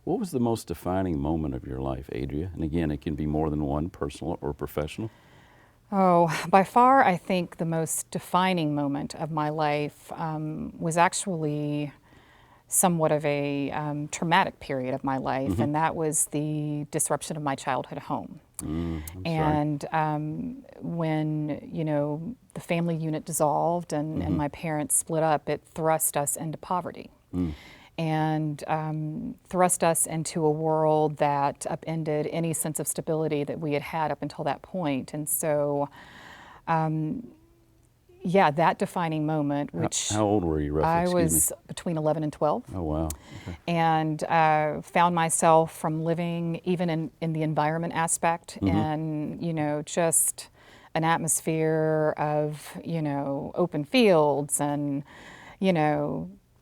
What was the most defining moment of your life, Adria? And again, it can be more than one, personal or professional. Oh, by far, I think the most defining moment of my life was actually somewhat of a traumatic period of my life, and that was the disruption of my childhood home. I'm sorry. And when, the family unit dissolved and my parents split up, it thrust us into poverty. And thrust us into a world that upended any sense of stability that we had had up until that point. And so, yeah, that defining moment, which How old were you roughly? I Excuse was me. between 11 and 12. Oh, wow. Okay. And found myself from living even in the environment aspect and, just an atmosphere of, open fields and,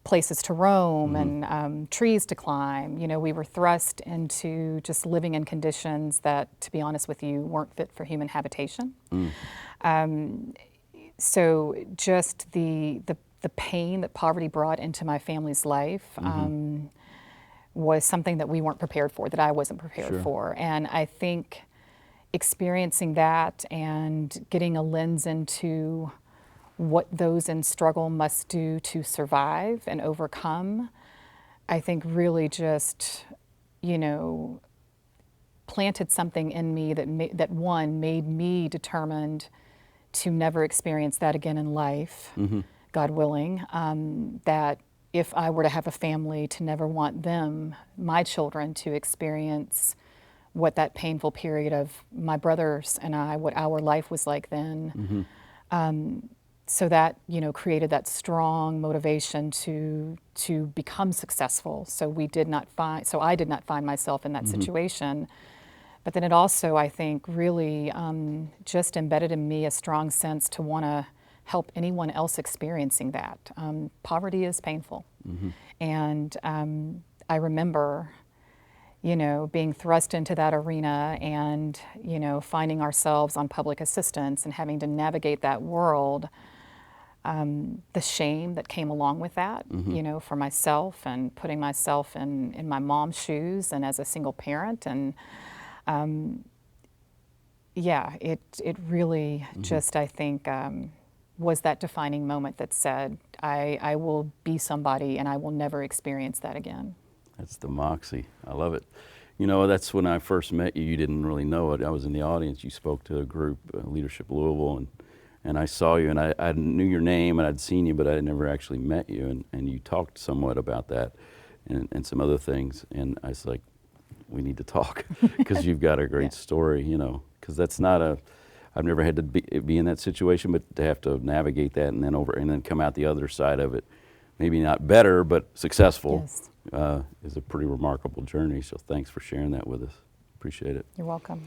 places to roam and trees to climb. We were thrust into just living in conditions that, to be honest with you, weren't fit for human habitation. So just the pain that poverty brought into my family's life was something that we weren't prepared for, that I wasn't prepared for. And I think experiencing that and getting a lens into what those in struggle must do to survive and overcome, I think really just, planted something in me that one, made me determined to never experience that again in life, God willing, that if I were to have a family, to never want them, my children, to experience what that painful period of my brothers and I, what our life was like then. So that, created that strong motivation to become successful. So I did not find myself in that situation. But then it also, I think, really just embedded in me a strong sense to want to help anyone else experiencing that. Poverty is painful. And I remember, being thrust into that arena and, finding ourselves on public assistance and having to navigate that world. The shame that came along with that, for myself and putting myself in my mom's shoes and as a single parent. And yeah, it really just, I think, was that defining moment that said, I will be somebody and I will never experience that again. That's the Moxie. I love it. That's when I first met you. You didn't really know it. I was in the audience. You spoke to a group, Leadership Louisville, and I saw you, and I knew your name, and I'd seen you, but I had never actually met you, and you talked somewhat about that and some other things, and I was like, we need to talk, because you've got a great story, because that's not I've never had to be in that situation, but to have to navigate that and then come out the other side of it, maybe not better, but successful, is a pretty remarkable journey, so thanks for sharing that with us. Appreciate it. You're welcome.